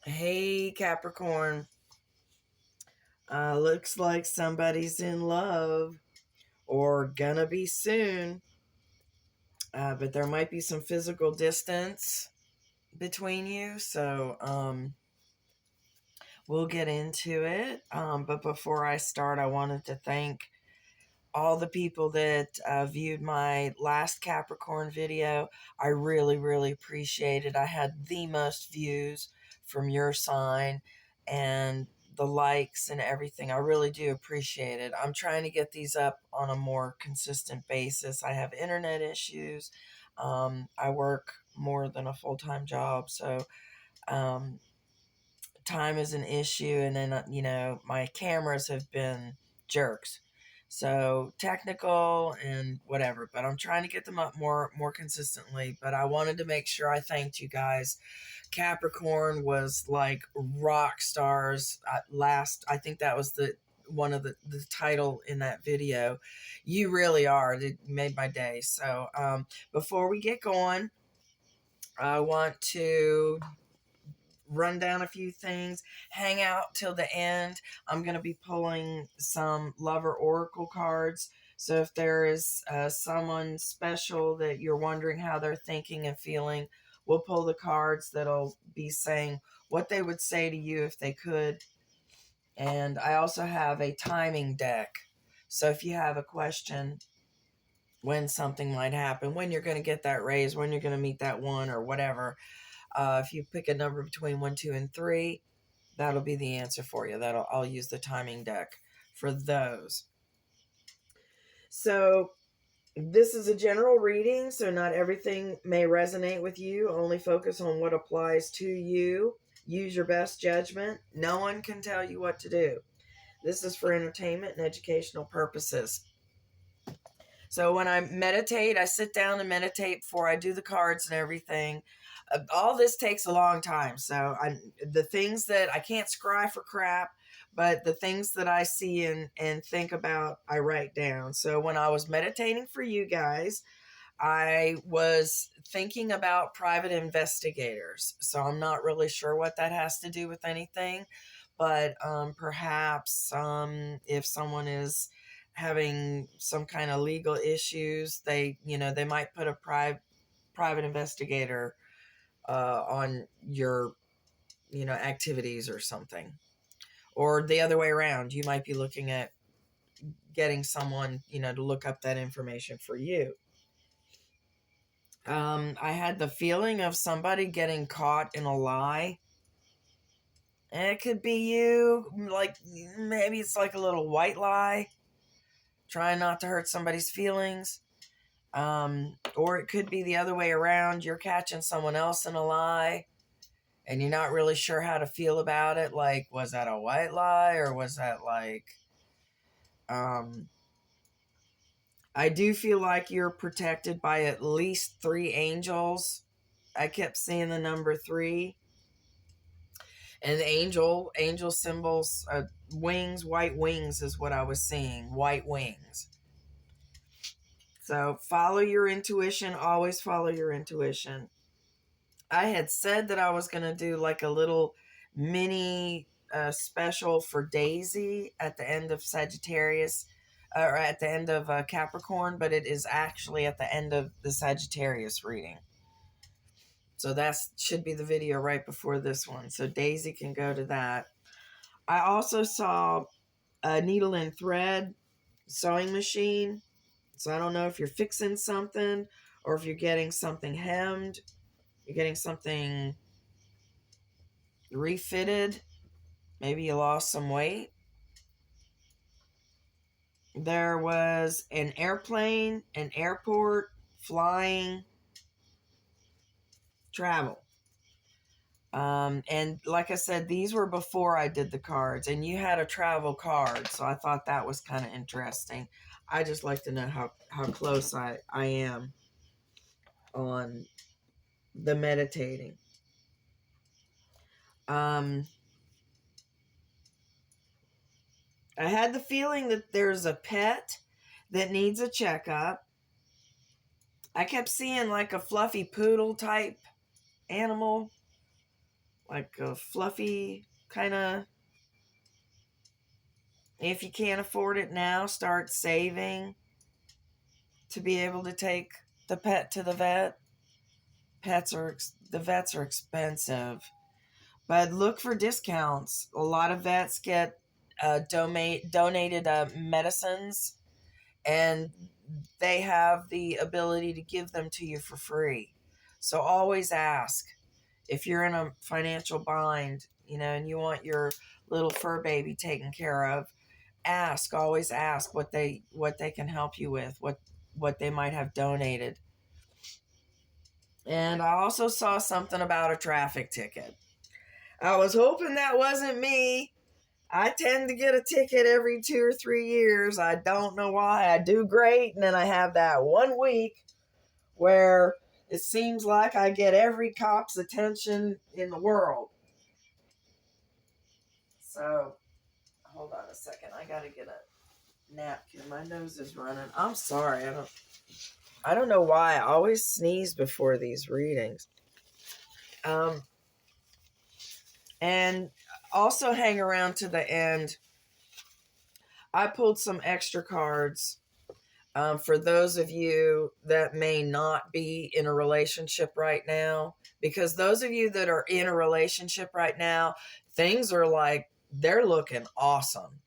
Hey, Capricorn. Looks like somebody's in love or gonna be soon. But there might be some physical distance between you. So we'll get into it. But before I start, I wanted to thank all the people that viewed my last Capricorn video. I really, really appreciate it. I had the most views from your sign and the likes and everything. I really do appreciate it. I'm trying to get these up on a more consistent basis. I have internet issues. I work more than a full-time job, so um, time is an issue. And then, my cameras have been jerks. So technical and whatever, but I'm trying to get them up more consistently. But I wanted to make sure I thanked you guys. Capricorn was like rock stars last. I think that was the one of the title in that video. You really are. It made my day. So before we get going, I want to run down a few things, hang out till the end. I'm going to be pulling some lover oracle cards. So if there is someone special that you're wondering how they're thinking and feeling, we'll pull the cards that'll be saying what they would say to you if they could. And I also have a timing deck. So if you have a question, when something might happen, when you're going to get that raise, when you're going to meet that one or whatever, if you pick a number between 1, 2, and 3, that'll be the answer for you. I'll use the timing deck for those. So this is a general reading, so not everything may resonate with you. Only focus on what applies to you. Use your best judgment. No one can tell you what to do. This is for entertainment and educational purposes. So when I meditate, I sit down and meditate before I do the cards and everything. All this takes a long time. So the things that I can't scry for crap, but the things that I see and think about, I write down. So when I was meditating for you guys, I was thinking about private investigators. So I'm not really sure what that has to do with anything, but perhaps if someone is having some kind of legal issues, they might put a private investigator on your activities or something, or the other way around. You might be looking at getting someone to look up that information for you. I had the feeling of somebody getting caught in a lie. And it could be you, like maybe it's like a little white lie, trying not to hurt somebody's feelings. Or it could be the other way around. You're catching someone else in a lie and you're not really sure how to feel about it. Like, was that a white lie or was that like, I do feel like you're protected by at least 3 angels. I kept seeing the number 3. And the angel symbols, wings, white wings is what I was seeing. White wings. So follow your intuition. Always follow your intuition. I had said that I was going to do like a little mini special for Daisy at the end of Sagittarius, or at the end of Capricorn, but it is actually at the end of the Sagittarius reading. So that should be the video right before this one. So Daisy can go to that. I also saw a needle and thread sewing machine. So I don't know if you're fixing something or if you're getting something hemmed, you're getting something refitted. Maybe you lost some weight. There was an airplane, an airport, flying, travel. And like I said, these were before I did the cards, and you had a travel card, so I thought that was kind of interesting. I just like to know how close I am on the meditating. I had the feeling that there's a pet that needs a checkup. I kept seeing like a fluffy poodle type animal. like a fluffy kind of. If you can't afford it now, start saving to be able to take the pet to the vet. The vets are expensive, but look for discounts. A lot of vets get donated medicines, and they have the ability to give them to you for free. So always ask if you're in a financial bind, and you want your little fur baby taken care of. Always ask what they can help you with, what they might have donated. And I also saw something about a traffic ticket. I was hoping that wasn't me. I tend to get a ticket every 2 or 3 years. I don't know why. I do great, and then I have that 1 week where it seems like I get every cop's attention in the world. So, hold on a second. I gotta get a napkin. My nose is running. I'm sorry. I don't know why. I always sneeze before these readings. And also hang around to the end. I pulled some extra cards for those of you that may not be in a relationship right now. Because those of you that are in a relationship right now, things are like, they're looking awesome.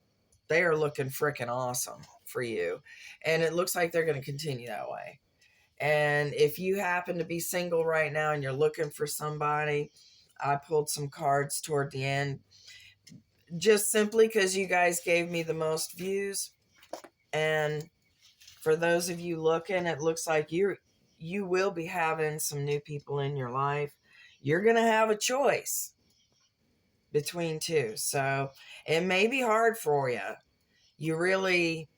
They are looking freaking awesome for you. And it looks like they're going to continue that way. And if you happen to be single right now and you're looking for somebody, I pulled some cards toward the end just simply because you guys gave me the most views. And for those of you looking, it looks like you will be having some new people in your life. You're going to have a choice between two. So it may be hard for you. You really,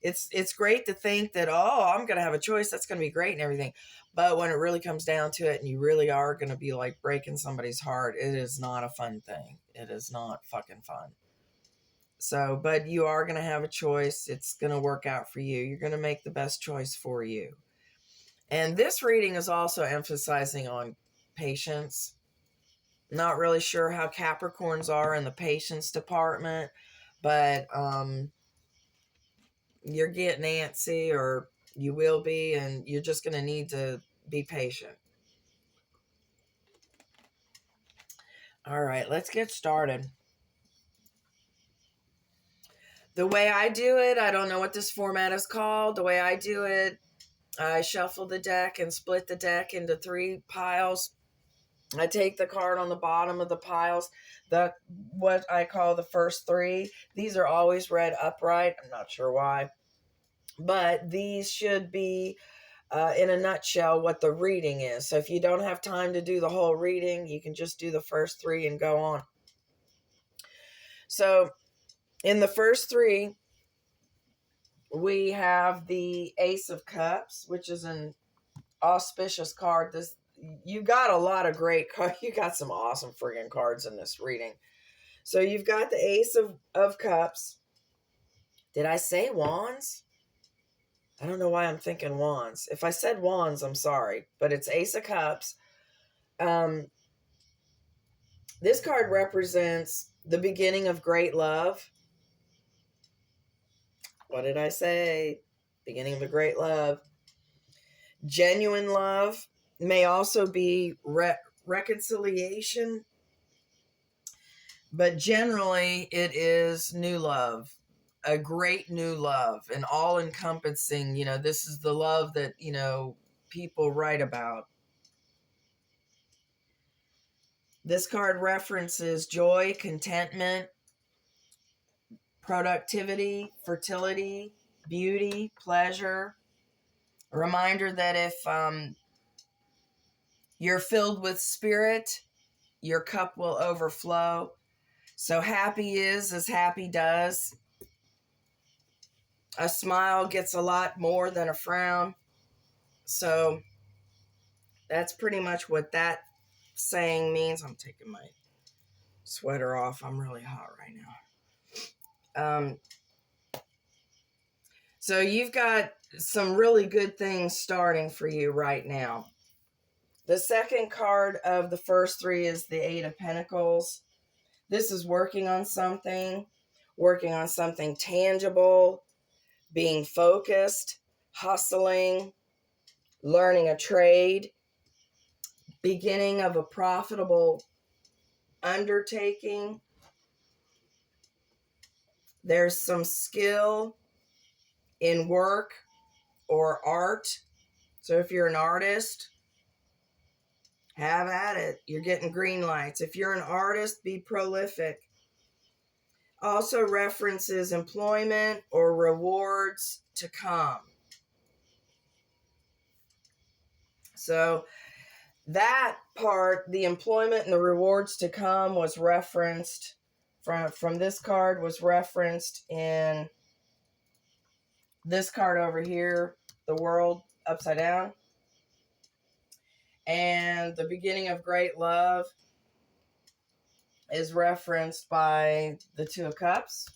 it's great to think that, oh, I'm going to have a choice. That's going to be great and everything. But when it really comes down to it and you really are going to be like breaking somebody's heart, it is not a fun thing. It is not fucking fun. So, but you are going to have a choice. It's going to work out for you. You're going to make the best choice for you. And this reading is also emphasizing on patience. Not really sure how Capricorns are in the patience department, but you're getting antsy, or you will be, and you're just going to need to be patient. All right, let's get started. The way I do it, I don't know what this format is called. The way I do it, I shuffle the deck and split the deck into 3 piles. I take the card on the bottom of the piles, what I call the first 3. These are always read upright. I'm not sure why. But these should be, in a nutshell, what the reading is. So if you don't have time to do the whole reading, you can just do the first 3 and go on. So in the first 3, we have the Ace of Cups, which is an auspicious card. You got a lot of great cards. You got some awesome friggin' cards in this reading. So you've got the Ace of Cups. Did I say Wands? I don't know why I'm thinking Wands. If I said Wands, I'm sorry, but it's Ace of Cups. This card represents the beginning of great love. What did I say? Beginning of a great love. Genuine love may also be reconciliation, but generally it is new love, a great new love, an all-encompassing, this is the love that, people write about. This card references joy, contentment, productivity, fertility, beauty, pleasure. A reminder that if you're filled with spirit, your cup will overflow. So happy is as happy does. A smile gets a lot more than a frown. So that's pretty much what that saying means. I'm taking my sweater off. I'm really hot right now. So you've got some really good things starting for you right now. The second card of the first three is the Eight of Pentacles. This is working on something tangible, being focused, hustling, learning a trade, beginning of a profitable undertaking. There's some skill in work or art. So if you're an artist, have at it. You're getting green lights. If you're an artist, be prolific. Also references employment or rewards to come. So that part, the employment and the rewards to come, was referenced from this card, was referenced in this card over here, the world upside down. And the beginning of great love is referenced by the Two of Cups.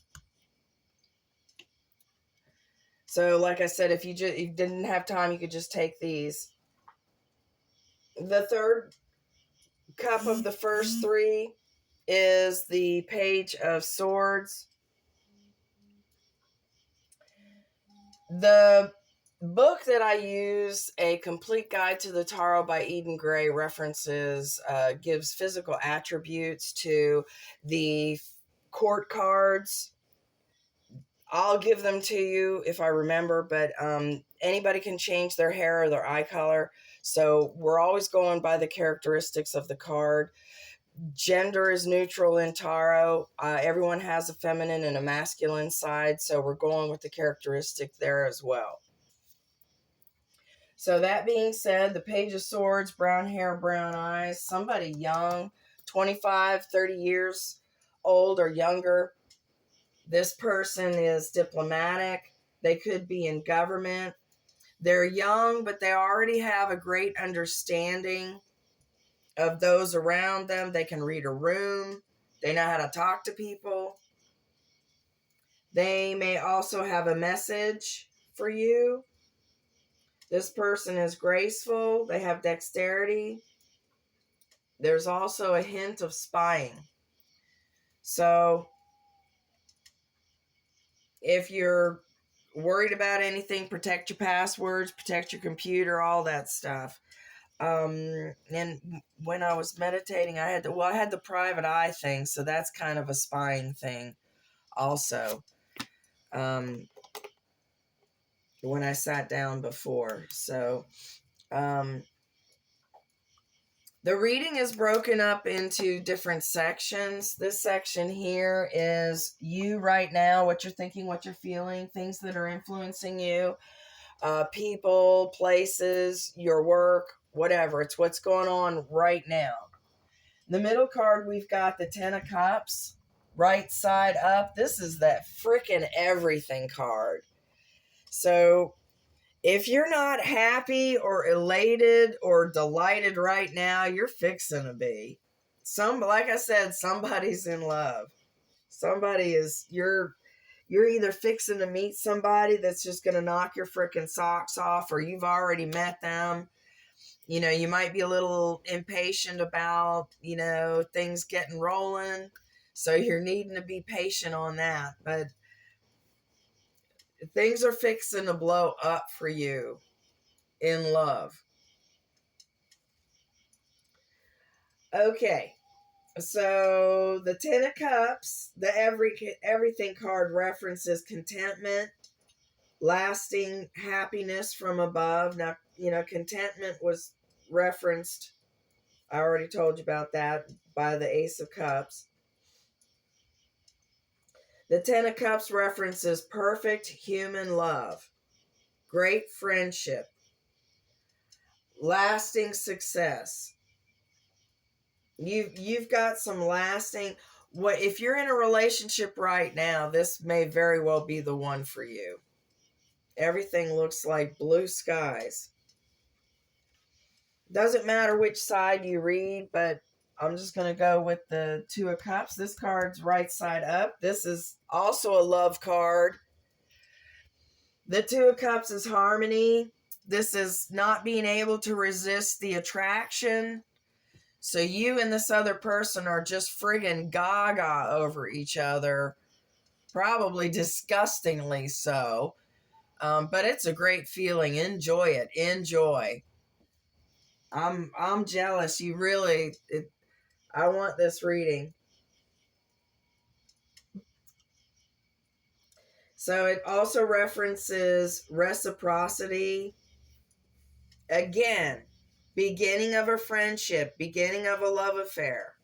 So like I said, if you didn't have time, you could just take these. The third cup of the first three is the Page of Swords. The book that I use, A Complete Guide to the Tarot by Eden Gray, references, gives physical attributes to the court cards. I'll give them to you if I remember, but anybody can change their hair or their eye color. So we're always going by the characteristics of the card. Gender is neutral in tarot. Everyone has a feminine and a masculine side, so we're going with the characteristic there as well. So that being said, the Page of Swords, brown hair, brown eyes, somebody young, 25, 30 years old or younger. This person is diplomatic. They could be in government. They're young, but they already have a great understanding of those around them. They can read a room. They know how to talk to people. They may also have a message for you. This person is graceful. They have dexterity. There's also a hint of spying. So if you're worried about anything, protect your passwords, protect your computer, all that stuff. And when I was meditating, I had the private eye thing, so that's kind of a spying thing also. When I sat down before. So the reading is broken up into different sections. This section here is you right now, what you're thinking, what you're feeling, things that are influencing you, people, places, your work, whatever. It's what's going on right now. The middle card, we've got the Ten of Cups, right side up. This is that frickin' everything card. So if you're not happy or elated or delighted right now, you're fixing to be. Like I said, somebody's in love. You're either fixing to meet somebody that's just going to knock your freaking socks off, or you've already met them. You know, you might be a little impatient about, things getting rolling. So you're needing to be patient on that. But things are fixing to blow up for you in love. Okay. So the Ten of Cups, the everything card references contentment, lasting happiness from above. Now, contentment was referenced, I already told you about that, by the Ace of Cups. The Ten of Cups references perfect human love, great friendship, lasting success. You've got some lasting. If you're in a relationship right now, this may very well be the one for you. Everything looks like blue skies. Doesn't matter which side you read, but I'm just going to go with the Two of Cups. This card's right side up. This is also a love card. The Two of Cups is harmony, This is not being able to resist the attraction. So you and this other person are just friggin' gaga over each other, probably disgustingly so. But it's a great feeling. Enjoy it. Enjoy. I'm jealous. You really, I want this reading. So it also references reciprocity. Again, beginning of a friendship, beginning of a love affair.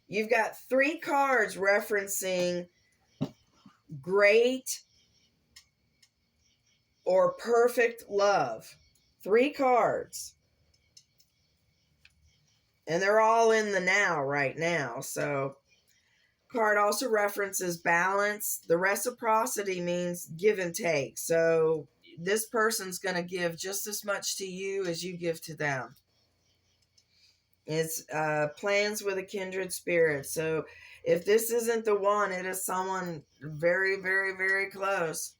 You've got 3 cards referencing great or perfect love. 3 cards. And they're all in the now right now. So card also references balance. The reciprocity means give and take. So this person's going to give just as much to you as you give to them. It's plans with a kindred spirit. So if this isn't the one, it is someone very, very, very close.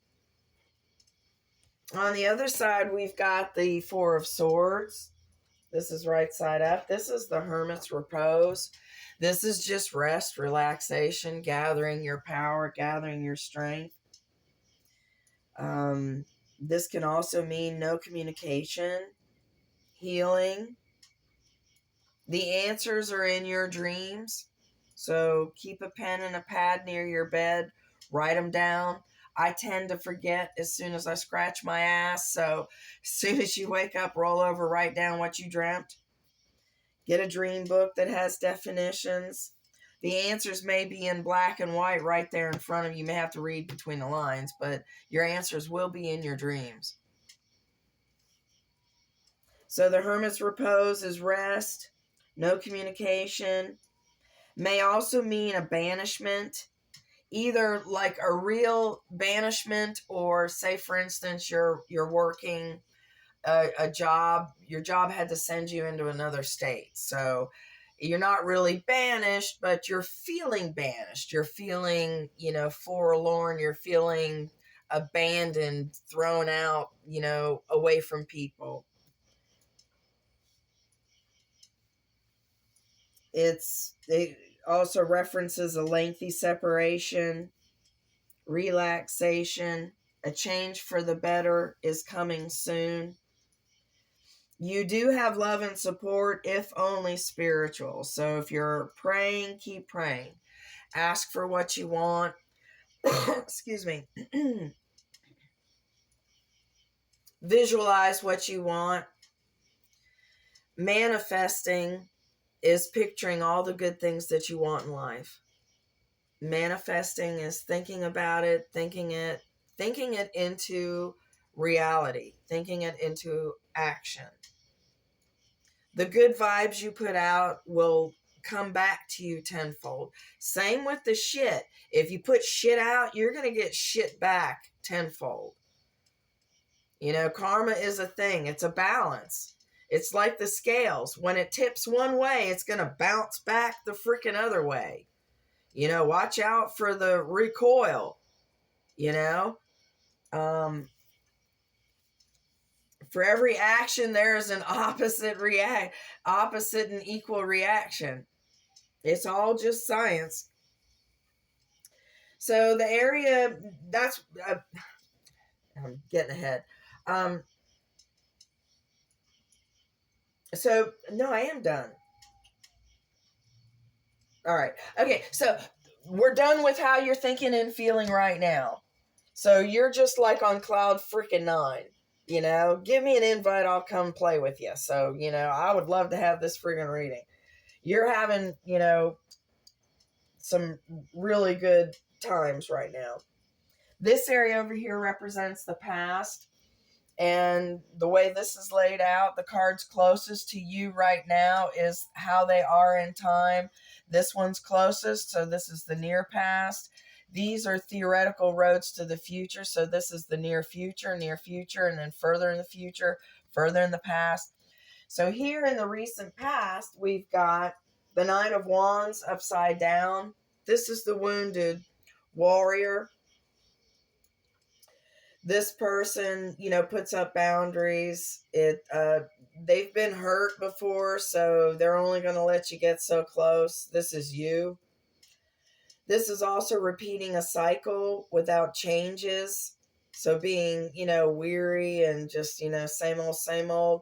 On the other side, we've got the 4 of Swords. This is right side up. This is the Hermit's Repose. This is just rest, relaxation, gathering your power, gathering your strength. This can also mean no communication, healing. The answers are in your dreams. So keep a pen and a pad near your bed. Write them down. I tend to forget as soon as I scratch my ass. So as soon as you wake up, roll over, write down what you dreamt. Get a dream book that has definitions. The answers may be in black and white right there in front of you. You may have to read between the lines, but your answers will be in your dreams. So the Hermit's Repose is rest, no communication. May also mean a banishment, either like a real banishment, or say for instance you're working a job, your job had to send you into another state. So you're not really banished, but you're feeling banished. You're feeling, forlorn. You're feeling abandoned, thrown out, away from people. It also references a lengthy separation, relaxation, a change for the better is coming soon. You do have love and support, if only spiritual. So if you're praying, keep praying. Ask for what you want. Excuse me. Visualize what you want. Manifesting is picturing all the good things that you want in life. Manifesting is thinking about it, thinking it into reality, thinking it into action. The good vibes you put out will come back to you tenfold. Same with the shit. If you put shit out, you're going to get shit back tenfold. Karma is a thing. It's a balance. It's like the scales. When it tips one way, it's going to bounce back the freaking other way. Watch out for the recoil. For every action, there is an opposite and equal reaction. It's all just science. So the area, that's, I'm getting ahead. So, no, I am done. All right. Okay, so we're done with how you're thinking and feeling right now. So you're just like on cloud freaking 9. Give me an invite, I'll come play with you. So, I would love to have this friggin' reading. You're having, some really good times right now. This area over here represents the past. And the way this is laid out, the cards closest to you right now is how they are in time. This one's closest, so this is the near past. These are theoretical roads to the future, so this is the near future, and then further in the future, further in the past. So here in the recent past, we've got the Nine of Wands upside down. This is the wounded warrior. This person, puts up boundaries. They've been hurt before, so they're only going to let you get so close. This is you. This is also repeating a cycle without changes. So being, weary and just, same old.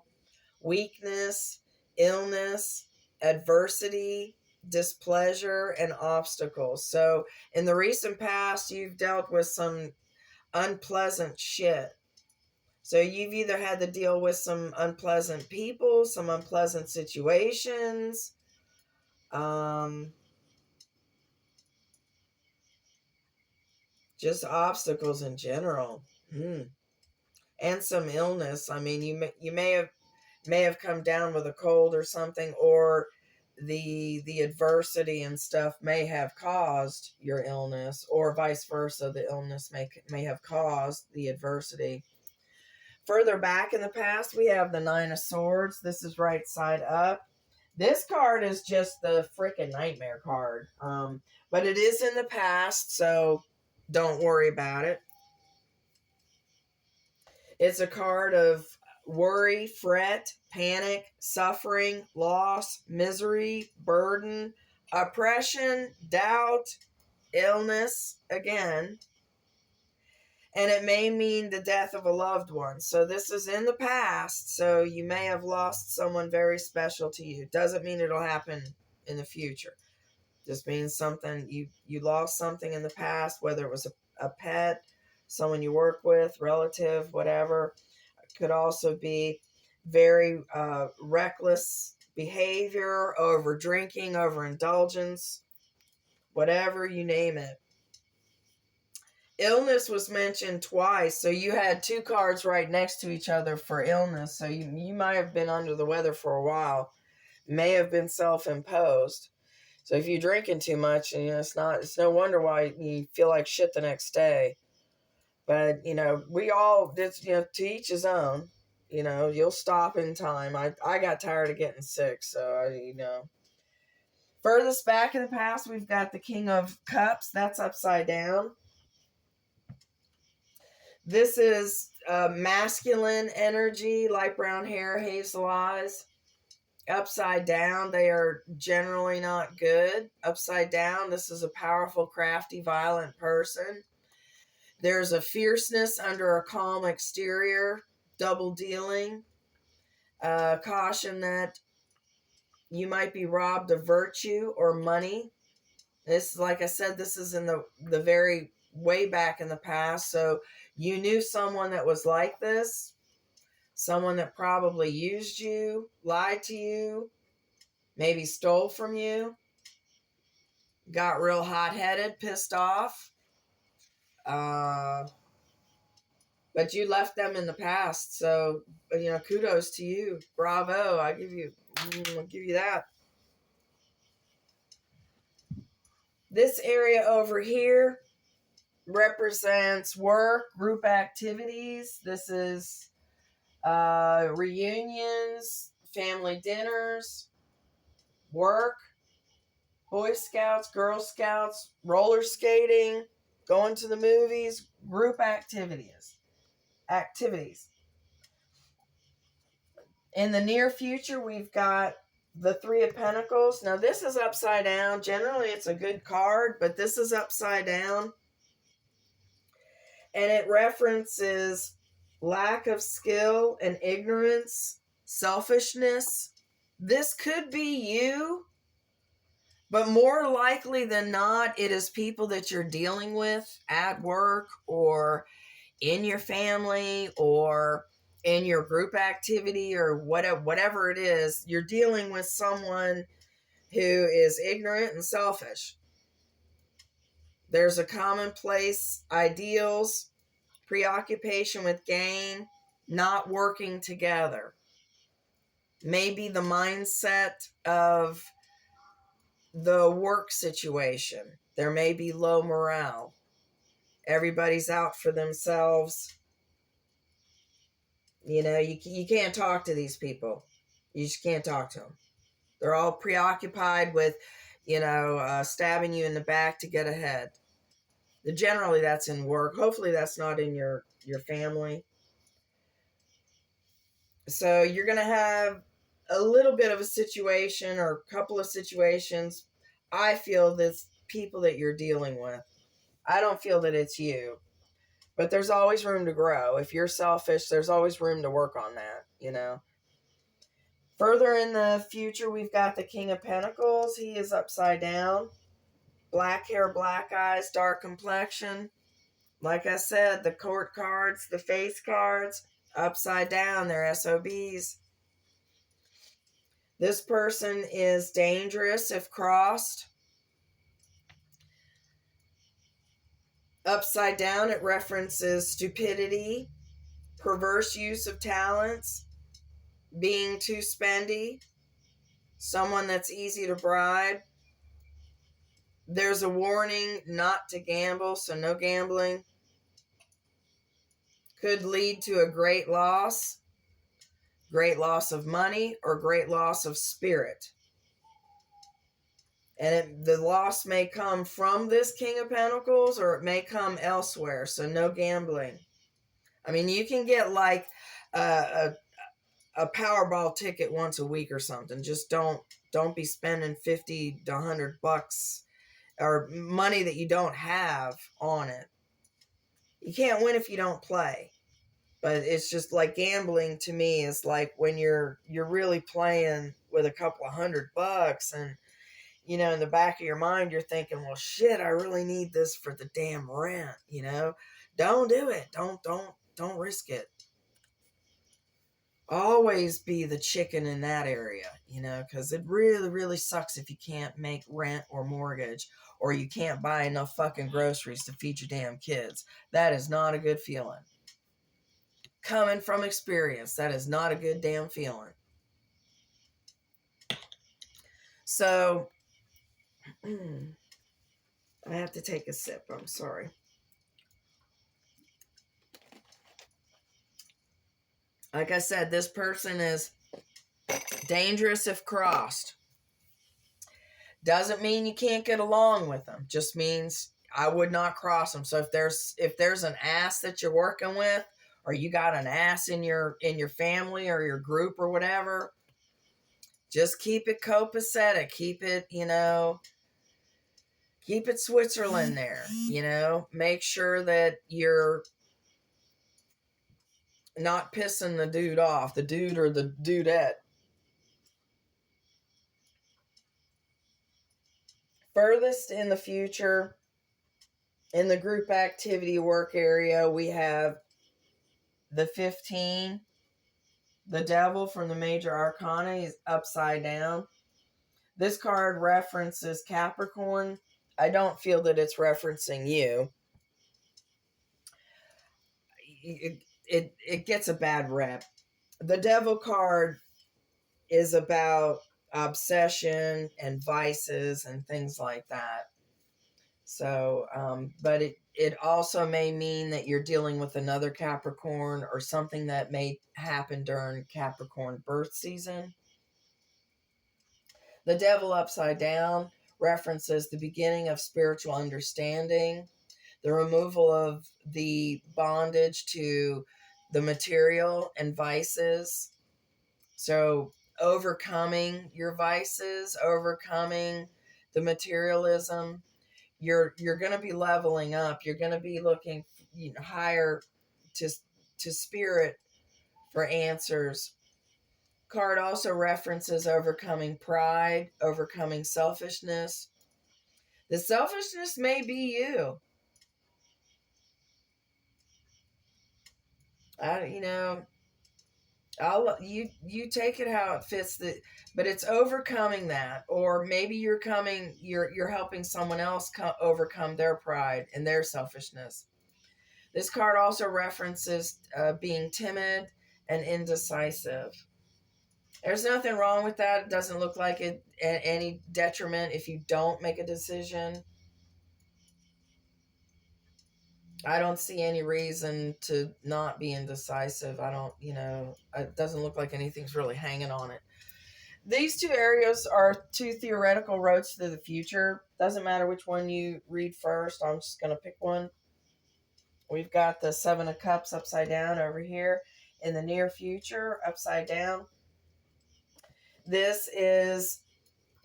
Weakness, illness, adversity, displeasure, and obstacles. So in the recent past, you've dealt with some unpleasant shit. So you've either had to deal with some unpleasant people, some unpleasant situations, just obstacles in general, and some illness. I mean, you may have come down with a cold or something, or the adversity and stuff may have caused your illness, or vice versa. The illness may have caused the adversity. Further back in the past, we have the Nine of Swords. This is right side up. This card is just the freaking nightmare card. But it is in the past, so don't worry about it. It's a card of worry, fret, panic, suffering, loss, misery, burden, oppression, doubt, illness, again. And it may mean the death of a loved one. So this is in the past, so you may have lost someone very special to you. Doesn't mean it'll happen in the future. Just means something, you lost something in the past, whether it was a pet, someone you work with, relative, whatever. It could also be very reckless behavior, over drinking, overindulgence, whatever, you name it. Illness was mentioned twice, so you had two cards right next to each other for illness. So you might have been under the weather for a while, may have been self-imposed. So if you're drinking too much, and it's no wonder why you feel like shit the next day. But we all, to each his own. You'll stop in time. I got tired of getting sick, so Furthest back in the past, we've got the King of Cups. That's upside down. This is masculine energy, light brown hair, hazel eyes. Upside down, they are generally not good. Upside down, this is a powerful, crafty, violent person. There's a fierceness under a calm exterior, double dealing. Caution that you might be robbed of virtue or money. This, like I said, this is in the very way back in the past. So you knew someone that was like this, someone that probably used you, lied to you, maybe stole from you, got real hot-headed, pissed off. But you left them in the past. So, kudos to you. Bravo. I'll give you that. This area over here represents work, group activities. This is reunions, family dinners, work, Boy Scouts, Girl Scouts, roller skating, going to the movies, group activities. In the near future, we've got the Three of Pentacles. Now, this is upside down. Generally, it's a good card, but this is upside down. And it references lack of skill and ignorance, selfishness. This could be you, but more likely than not, it is people that you're dealing with at work or in your family or in your group activity or whatever it is. You're dealing with someone who is ignorant and selfish. There's a commonplace ideals, preoccupation with gain, not working together. Maybe the mindset of the work situation. There may be low morale. Everybody's out for themselves. You can't talk to these people. You just can't talk to them. They're all preoccupied with, stabbing you in the back to get ahead. Generally, that's in work. Hopefully, that's not in your your family. So you're going to have a little bit of a situation or a couple of situations. I feel this people that you're dealing with. I don't feel that it's you. But there's always room to grow. If you're selfish, there's always room to work on that, you know. Further in the future, we've got the King of Pentacles. He is upside down. Black hair, black eyes, dark complexion. Like I said, the court cards, the face cards, upside down, they're SOBs. This person is dangerous if crossed. Upside down, it references stupidity, perverse use of talents, being too spendy, someone that's easy to bribe. There's a warning not to gamble, so no gambling. Could lead to a great loss of money, or great loss of spirit. And the loss may come from this King of Pentacles, or it may come elsewhere, so no gambling. I mean, you can get like a Powerball ticket once a week or something. Just don't be spending $50 to $100 or money that you don't have on it. You can't win if you don't play. But it's just like gambling to me is like when you're really playing with a couple of $100, and you know, in the back of your mind you're thinking, well, shit, I really need this for the damn rent, you know. Don't do it. Don't risk it. Always be the chicken in that area, you know, because it really, really sucks if you can't make rent or mortgage, or you can't buy enough fucking groceries to feed your damn kids. That is not a good feeling. Coming from experience, that is not a good damn feeling. So, I have to take a sip. I'm sorry. Like I said, this person is dangerous if crossed. Doesn't mean you can't get along with them. Just means I would not cross them. So if there's an ass that you're working with, or you got an ass in your family or your group or whatever, just keep it copacetic. Keep it, you know, keep it Switzerland there, you know. Make sure that you're not pissing the dude off, the dude or the dudette. Furthest in the future, in the group activity work area, we have the 15. The devil from the major arcana is upside down. This card references Capricorn. I don't feel that it's referencing you. It gets a bad rep. The devil card is about obsession and vices and things like that. So, but it also may mean that you're dealing with another Capricorn, or something that may happen during Capricorn birth season. The devil upside down references the beginning of spiritual understanding, the removal of the bondage to the material and vices. So overcoming your vices, overcoming the materialism, you're going to be leveling up. You're going to be looking, you know, higher to spirit for answers. Card also references overcoming pride, overcoming selfishness. The selfishness may be you. You take it how it fits, but it's overcoming that. Or maybe you're helping someone else overcome their pride and their selfishness. This card also references being timid and indecisive. There's nothing wrong with that. It doesn't look like it any detriment if you don't make a decision. I don't see any reason to not be indecisive. It doesn't look like anything's really hanging on it. These two areas are two theoretical roads to the future. Doesn't matter which one you read first. I'm just going to pick one. We've got the Seven of Cups upside down over here in the near future, upside down. This is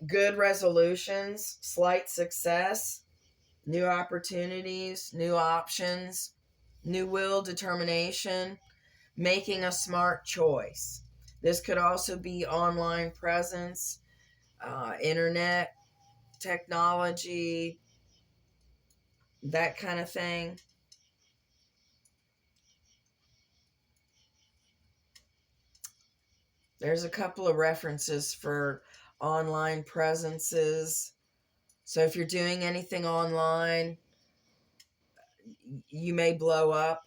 good resolutions, slight success, new opportunities, new options, new will, determination, making a smart choice. This could also be online presence, internet, technology, that kind of thing. There's a couple of references for online presences. So if you're doing anything online, you may blow up.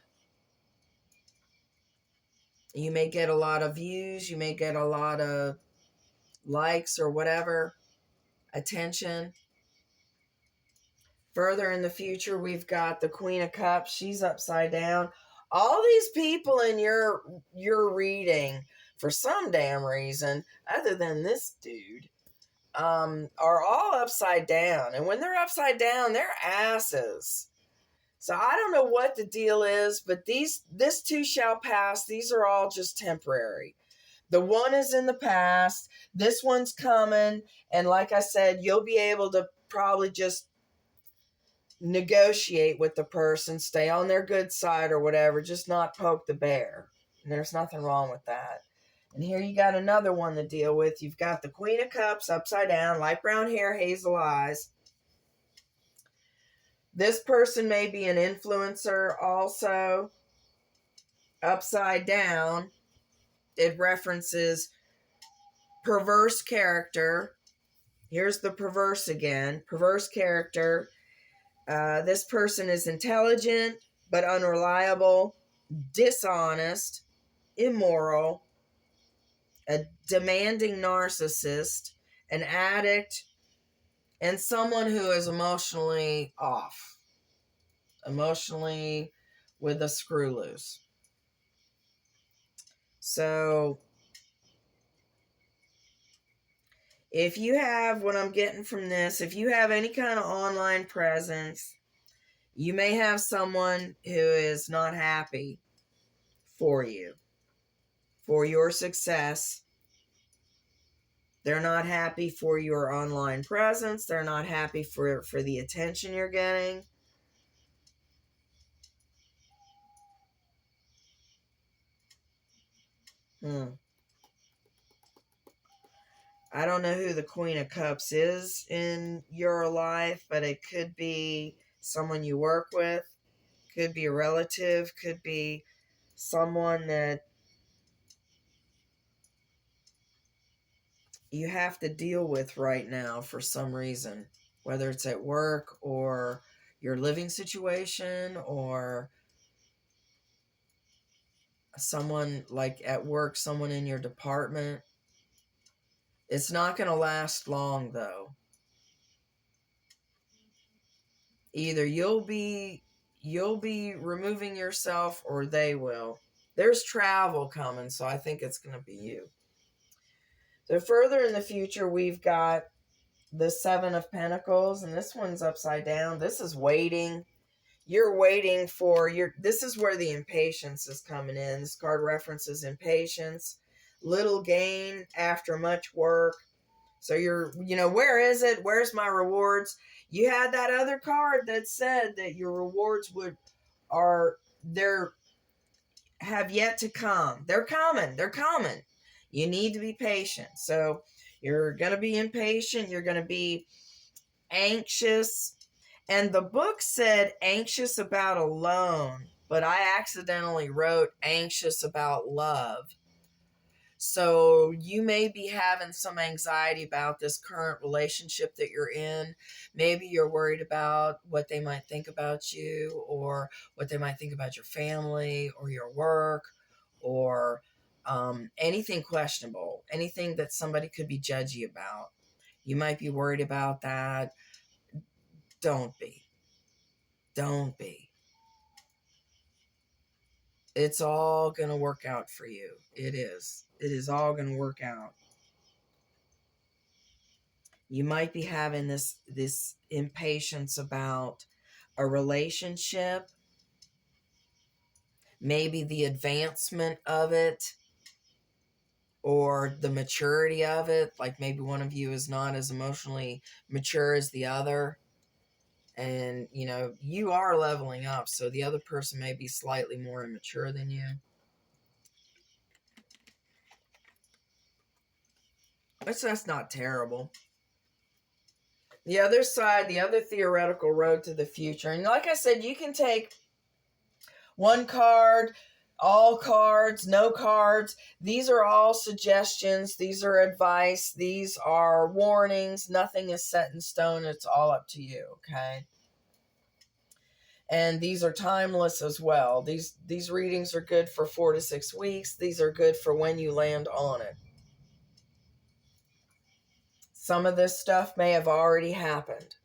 You may get a lot of views. You may get a lot of likes or whatever, attention. Further in the future, we've got the Queen of Cups. She's upside down. All these people in your reading, for some damn reason, other than this dude, are all upside down. And when they're upside down, they're asses. So I don't know what the deal is, but this too shall pass. These are all just temporary. The one is in the past. This one's coming. And like I said, you'll be able to probably just negotiate with the person, stay on their good side or whatever, just not poke the bear. And there's nothing wrong with that. And here you got another one to deal with. You've got the Queen of Cups upside down, light brown hair, hazel eyes. This person may be an influencer also. Upside down, it references perverse character. Here's the perverse again. Perverse character. This person is intelligent but unreliable, dishonest, immoral, a demanding narcissist, an addict, and someone who is emotionally off, emotionally with a screw loose. So if you have, what I'm getting from this, if you have any kind of online presence, you may have someone who is not happy for you, for your success. They're not happy for your online presence. They're not happy for the attention you're getting. I don't know who the Queen of Cups is in your life, but it could be someone you work with, could be a relative, could be someone that you have to deal with right now for some reason, whether it's at work or your living situation or someone like at work, someone in your department. It's not going to last long though. Either you'll be removing yourself or they will. There's travel coming, so I think it's going to be you. So further in the future, we've got the Seven of Pentacles, and this one's upside down. This is waiting. You're waiting for this is where the impatience is coming in. This card references impatience, little gain after much work. So where is it? Where's my rewards? You had that other card that said that your rewards have yet to come. They're coming. They're coming. You need to be patient. So you're going to be impatient. You're going to be anxious. And the book said anxious about a loan, but I accidentally wrote anxious about love. So you may be having some anxiety about this current relationship that you're in. Maybe you're worried about what they might think about you, or what they might think about your family or your work, or anything questionable, anything that somebody could be judgy about. You might be worried about that. Don't be. Don't be. It's all going to work out for you. It is. It is all going to work out. You might be having this impatience about a relationship. maybe the advancement of it or the maturity of it. Like maybe one of you is not as emotionally mature as the other. And, you know, you are leveling up, so the other person may be slightly more immature than you. That's not terrible. The other side, the other theoretical road to the future. And like I said, you can take one card, all cards, no cards. These are all suggestions. These are advice. These are warnings. Nothing is set in stone. It's all up to you, okay? And these are timeless as well. These readings are good for 4 to 6 weeks. These are good for when you land on it. Some of this stuff may have already happened.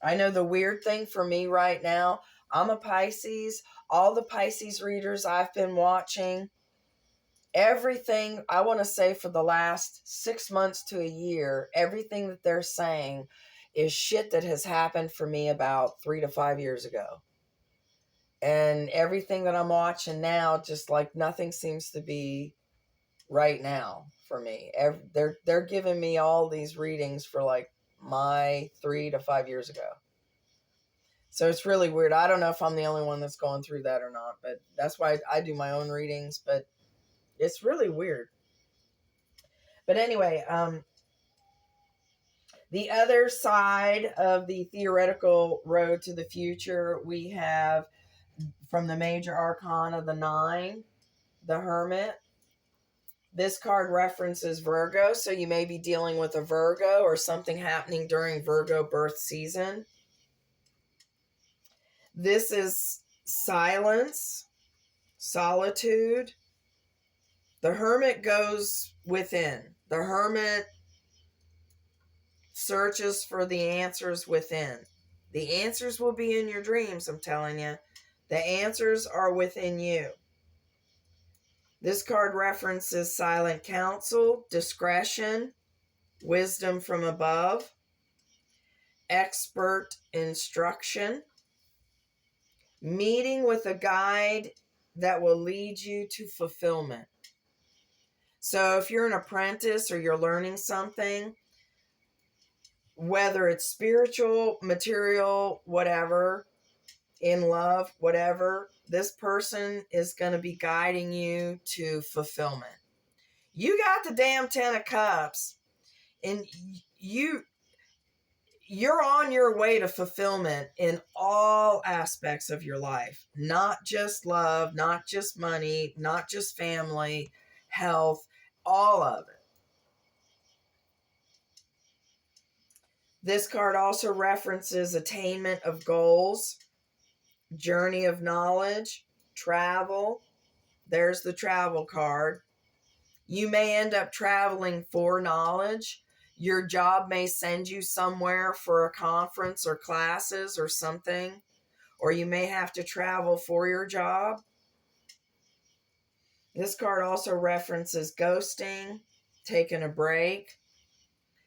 I know the weird thing for me right now, I'm a Pisces. All the Pisces readers I've been watching, everything, I want to say for the last 6 months to a year, everything that they're saying is shit that has happened for me about 3 to 5 years ago. And everything that I'm watching now, just like nothing seems to be right now for me. They're giving me all these readings for like my 3 to 5 years ago. So it's really weird. I don't know if I'm the only one that's going through that or not, but that's why I do my own readings. But it's really weird. But anyway, the other side of the theoretical road to the future, we have from the major arcana, the 9, the Hermit. This card references Virgo, so you may be dealing with a Virgo or something happening during Virgo birth season. This is silence, solitude. The Hermit goes within. The Hermit searches for the answers within. The answers will be in your dreams, I'm telling you. The answers are within you. This card references silent counsel, discretion, wisdom from above, expert instruction, meeting with a guide that will lead you to fulfillment. So if you're an apprentice or you're learning something, whether it's spiritual, material, whatever, in love, whatever, this person is going to be guiding you to fulfillment. You got the damn 10 of Cups, and you're on your way to fulfillment in all aspects of your life. Not just love, not just money, not just family, health, all of it. This card also references attainment of goals, journey of knowledge, travel. There's the travel card. You may end up traveling for knowledge. Your job may send you somewhere for a conference or classes or something, or you may have to travel for your job. This card also references ghosting, taking a break,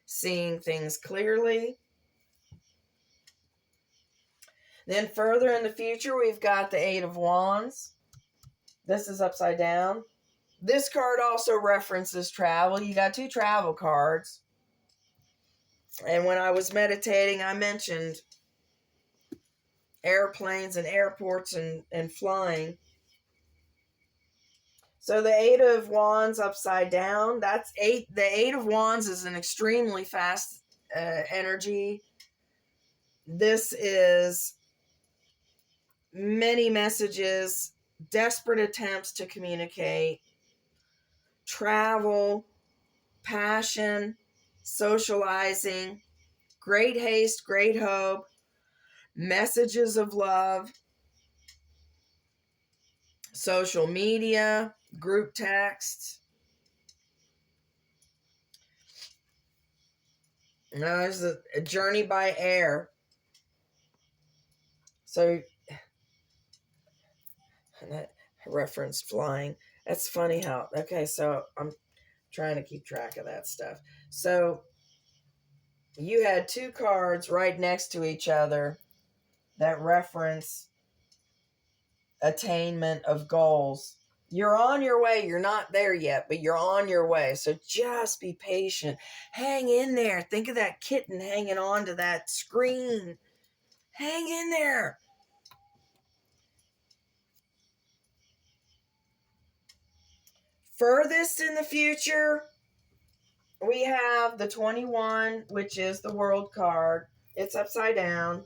seeing things clearly. Then further in the future, we've got the 8 of Wands. This is upside down. This card also references travel. You got 2 travel cards. And when I was meditating, I mentioned airplanes and airports and flying. So the 8 of Wands upside down, that's 8. The 8 of Wands is an extremely fast energy. This is many messages, desperate attempts to communicate, travel, passion, socializing, great haste, great hope, messages of love, social media, group texts. Now there's a journey by air. So that referenced flying. That's funny how, okay, so I'm trying to keep track of that stuff. So you had 2 cards right next to each other that reference attainment of goals. You're on your way. You're not there yet, but you're on your way. So just be patient. Hang in there. Think of that kitten hanging on to that screen. Hang in there. Furthest in the future, we have the 21, which is the world card. It's upside down.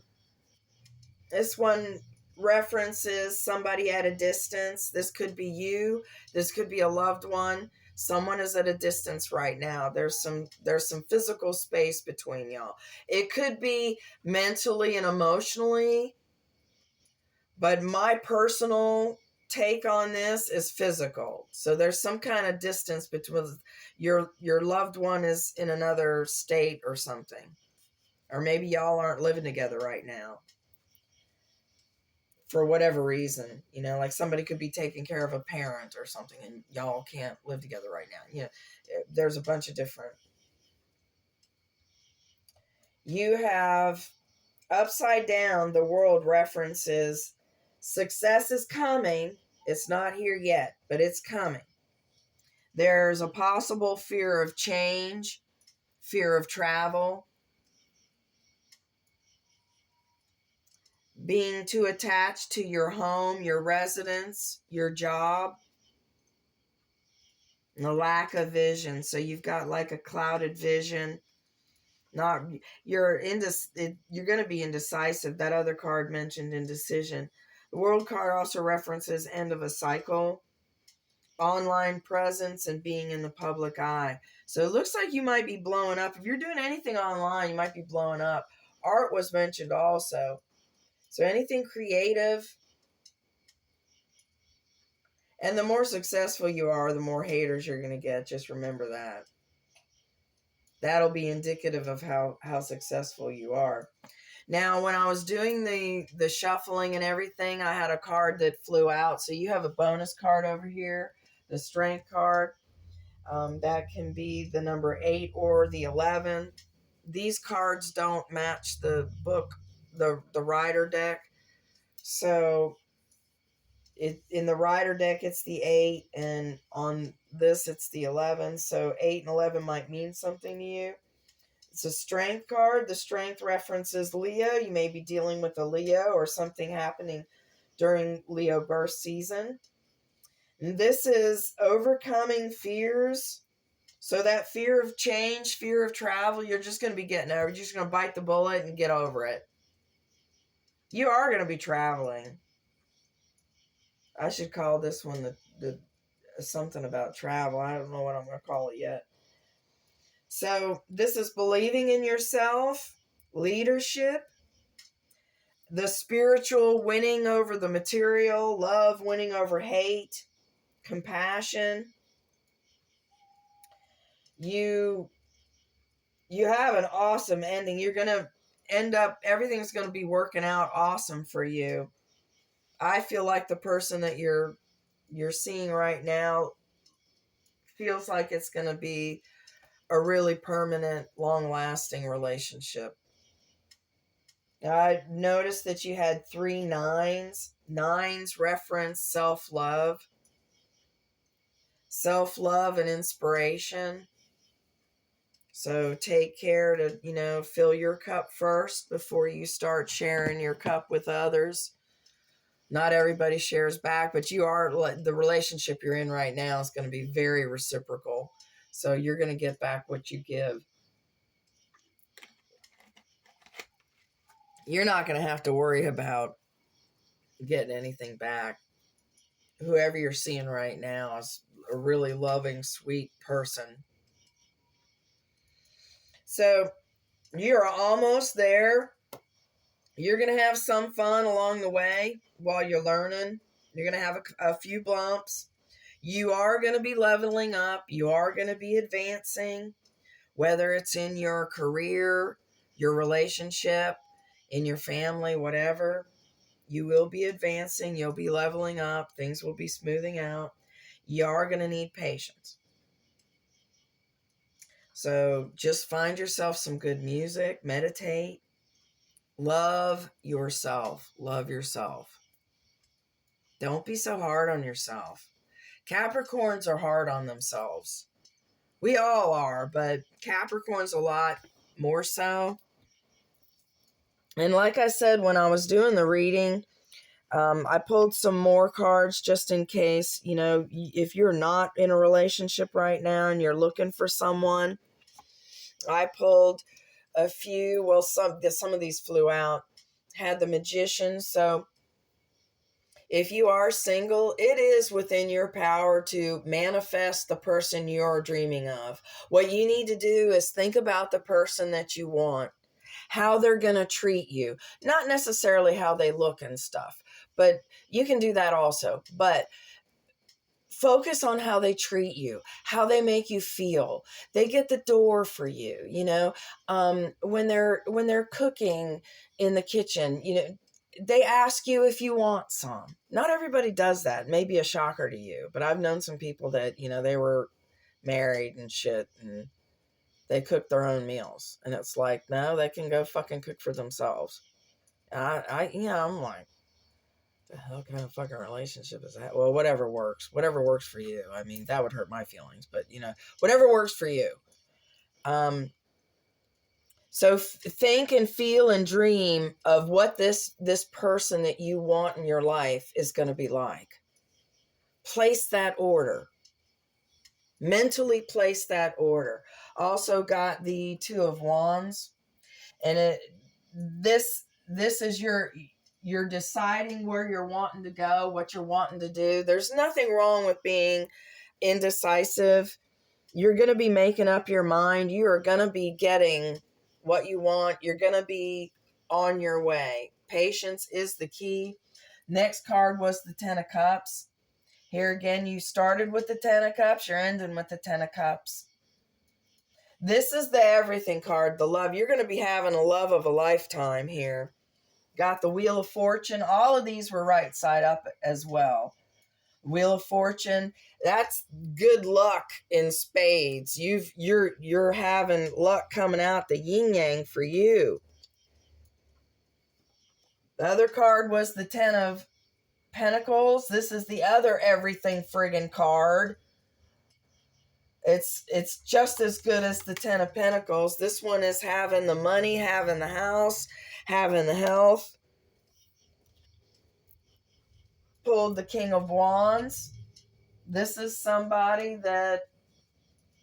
This one references somebody at a distance. This could be you. This could be a loved one. Someone is at a distance right now. There's some physical space between y'all. It could be mentally and emotionally, but my personal take on this is physical. So there's some kind of distance between your loved one is in another state or something. Or maybe y'all aren't living together right now for whatever reason. Like somebody could be taking care of a parent or something and y'all can't live together right now. There's a bunch of different. You have upside down, the world references success is coming. It's not here yet, but it's coming. There's a possible fear of change, fear of travel, being too attached to your home, your residence, your job, and a lack of vision. So you've got like a clouded vision. You're going to be indecisive. That other card mentioned indecision. The world card also references end of a cycle, online presence, and being in the public eye. So it looks like you might be blowing up. If you're doing anything online, you might be blowing up. Art was mentioned also. So anything creative. And the more successful you are, the more haters you're going to get. Just remember that. That'll be indicative of how successful you are. Now, when I was doing the shuffling and everything, I had a card that flew out. So you have a bonus card over here, the strength card. That can be the number 8 or the 11. These cards don't match the book, the rider deck. So in the rider deck, it's the 8, and on this, it's the 11. So 8 and 11 might mean something to you. It's a strength card. The strength references Leo. You may be dealing with a Leo or something happening during Leo birth season. And this is overcoming fears. So that fear of change, fear of travel, you're just going to be getting over. You're just going to bite the bullet and get over it. You are going to be traveling. I should call this one the something about travel. I don't know what I'm going to call it yet. So this is believing in yourself, leadership, the spiritual winning over the material, love winning over hate, compassion. You have an awesome ending. You're going to end up, everything's going to be working out awesome for you. I feel like the person that you're seeing right now feels like it's going to be a really permanent, long-lasting relationship. I noticed that you had 3 9s. 9s reference self-love and inspiration. So take care to, fill your cup first before you start sharing your cup with others. Not everybody shares back, but the relationship you're in right now is going to be very reciprocal. So you're going to get back what you give. You're not going to have to worry about getting anything back. Whoever you're seeing right now is a really loving, sweet person. So you're almost there. You're going to have some fun along the way while you're learning. You're going to have a few bumps. You are going to be leveling up. You are going to be advancing, whether it's in your career, your relationship, in your family, whatever. You will be advancing. You'll be leveling up. Things will be smoothing out. You are going to need patience. So just find yourself some good music, meditate, love yourself. Love yourself. Don't be so hard on yourself. Capricorns are hard on themselves. We all are, but Capricorn's a lot more so. And like I said, when I was doing the reading, I pulled some more cards just in case, you know, if you're not in a relationship right now and you're looking for someone. I pulled a few. Well, some of these flew out. Had the Magician. So if you are single, it is within your power to manifest the person you're dreaming of. What you need to do is think about the person that you want, how they're going to treat you, not necessarily how they look and stuff, but you can do that also. But focus on how they treat you, how they make you feel. They get the door for you, you know, when they're cooking in the kitchen, you know, they ask you if you want some. Not everybody does that. It may be a shocker to you, but I've known some people that, you know, they were married and shit and they cook their own meals. And it's like, no, they can go fucking cook for themselves. I'm like, the hell kind of fucking relationship is that? Well, whatever works for you. I mean, that would hurt my feelings, but you know, whatever works for you. So think and feel and dream of what this person that you want in your life is going to be like. Place that order. Mentally place that order. Also got the Two of Wands, and this is you're deciding where you're wanting to go, what you're wanting to do. There's nothing wrong with being indecisive. You're going to be making up your mind. You are going to be getting what you want. You're going to be on your way. Patience is the key. Next card was the Ten of Cups. Here again, you started with the Ten of Cups. You're ending with the Ten of Cups. This is the everything card, the love. You're going to be having a love of a lifetime here. Got the Wheel of Fortune. All of these were right side up as well. Wheel of Fortune, that's good luck in spades. You're having luck coming out, the yin yang for you. The other card was the Ten of Pentacles. This is the other everything friggin' card. It's just as good as the Ten of Pentacles. This one is having the money, having the house, having the health. Pulled the King of Wands. This is somebody that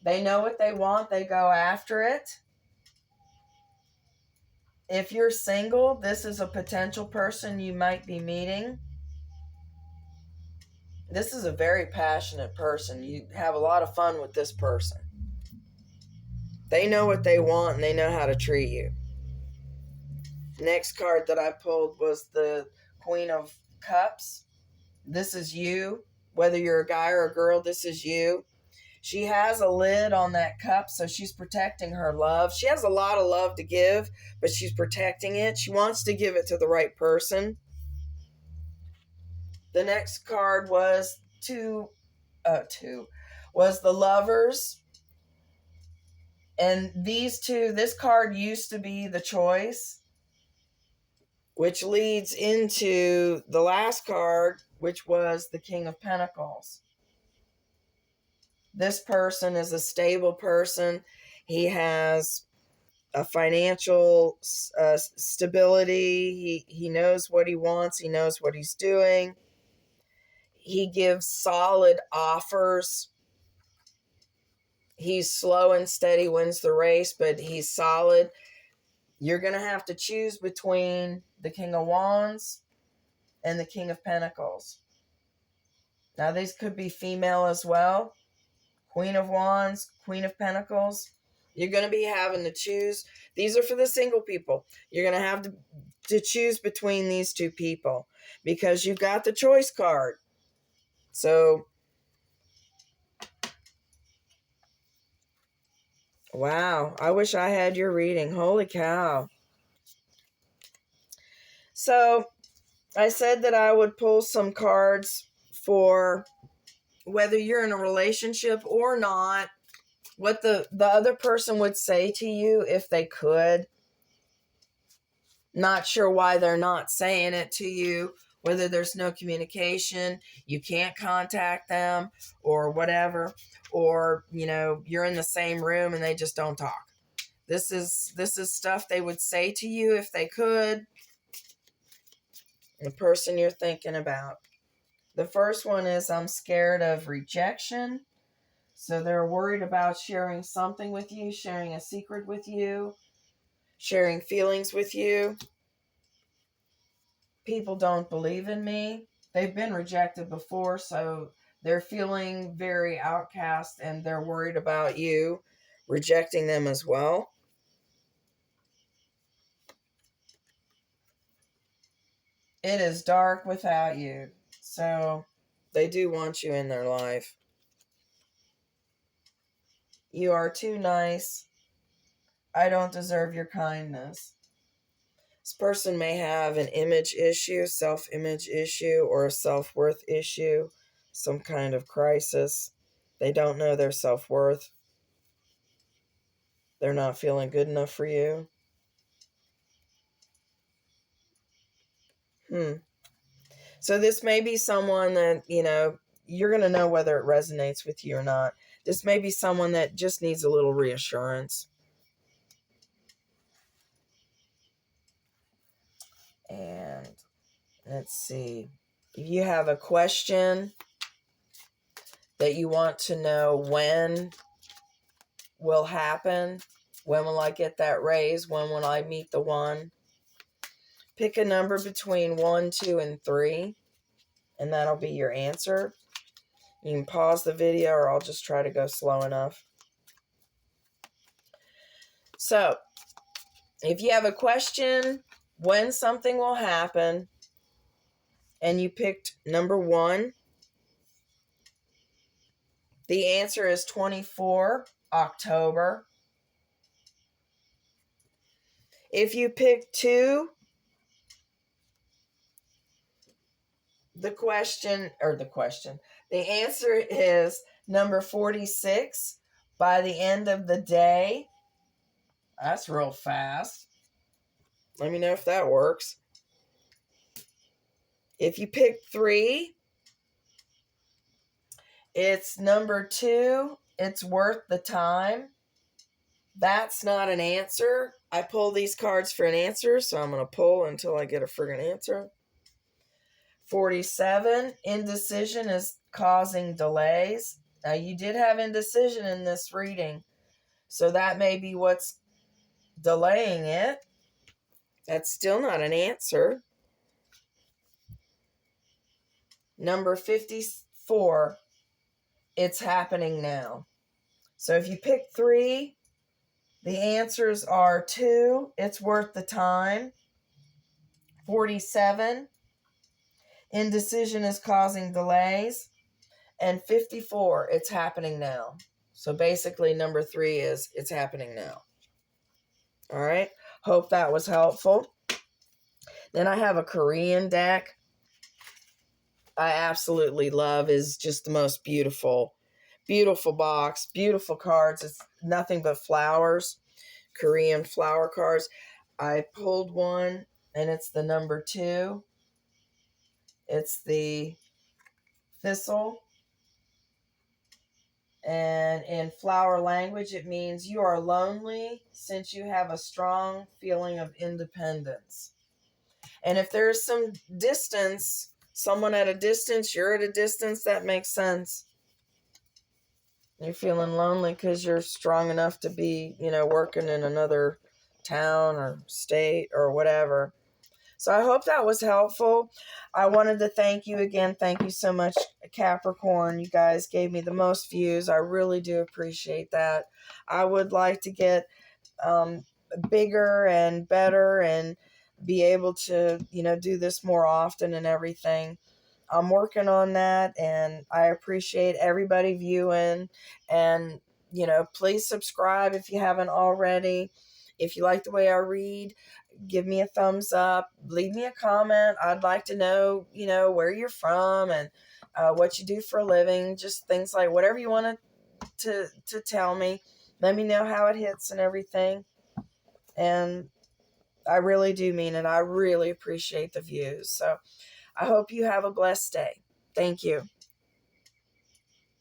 they know what they want. They go after it. If you're single, this is a potential person you might be meeting. This is a very passionate person. You have a lot of fun with this person. They know what they want and they know how to treat you. Next card that I pulled was the Queen of Cups. This is you. Whether you're a guy or a girl, this is you. She has a lid on that cup, so she's protecting her love. She has a lot of love to give, but she's protecting it. She wants to give it to the right person. The next card was was the Lovers. And these two, this card used to be the Choice, which leads into the last card, which was the King of Pentacles. This person is a stable person. He has a financial stability. He knows what he wants. He knows what he's doing. He gives solid offers. He's slow and steady, wins the race, but he's solid. You're going to have to choose between the King of Wands and the King of Pentacles. Now, these could be female as well. Queen of Wands, Queen of Pentacles. You're going to be having to choose. These are for the single people. You're going to have to choose between these two people because you've got the Choice card. So, wow. I wish I had your reading. Holy cow. So, I said that I would pull some cards for whether you're in a relationship or not, what the other person would say to you if they could. Not sure why they're not saying it to you, whether there's no communication, you can't contact them or whatever, or, you're in the same room and they just don't talk. This is stuff they would say to you if they could. The person you're thinking about. The first one is, I'm scared of rejection. So they're worried about sharing something with you, sharing a secret with you, sharing feelings with you. People don't believe in me. They've been rejected before, so they're feeling very outcast and they're worried about you rejecting them as well. It is dark without you. So they do want you in their life. You are too nice. I don't deserve your kindness. This person may have an image issue, self-image issue, or a self-worth issue, some kind of crisis. They don't know their self-worth. They're not feeling good enough for you. So this may be someone that, you're going to know whether it resonates with you or not. This may be someone that just needs a little reassurance. And let's see. If you have a question that you want to know when will happen, when will I get that raise, when will I meet the one, pick a number between 1, 2, and 3, and that'll be your answer. You can pause the video, or I'll just try to go slow enough. So, if you have a question when something will happen, and you picked number 1, the answer is 24 October. If you pick 2, the answer is number 46, by the end of the day. That's real fast. Let me know if that works. If you pick 3, it's number 2, it's worth the time. That's not an answer. I pull these cards for an answer, so I'm going to pull until I get a friggin' answer. 47, indecision is causing delays. Now, you did have indecision in this reading, so that may be what's delaying it. That's still not an answer. Number 54, it's happening now. So if you pick 3, the answers are 2, it's worth the time. 47, indecision is causing delays. And 54, it's happening now. So basically number 3 is, it's happening now. All right. Hope that was helpful. Then I have a Korean deck. I absolutely love. Is just the most beautiful box, beautiful cards. It's nothing but flowers, Korean flower cards. I pulled one, and it's the number 2. It's the thistle. And in flower language, it means you are lonely since you have a strong feeling of independence. And if there's some distance, someone at a distance, you're at a distance, that makes sense. You're feeling lonely because you're strong enough to be, working in another town or state or whatever. So I hope that was helpful. I wanted to thank you again. Thank you so much, Capricorn. You guys gave me the most views. I really do appreciate that. I would like to get bigger and better and be able to, do this more often and everything. I'm working on that, and I appreciate everybody viewing. And, please subscribe if you haven't already. If you like the way I read, give me a thumbs up, leave me a comment. I'd like to know, where you're from and what you do for a living, just things like whatever you want to tell me. Let me know how it hits and everything. And I really do mean it. I really appreciate the views. So I hope you have a blessed day. Thank you.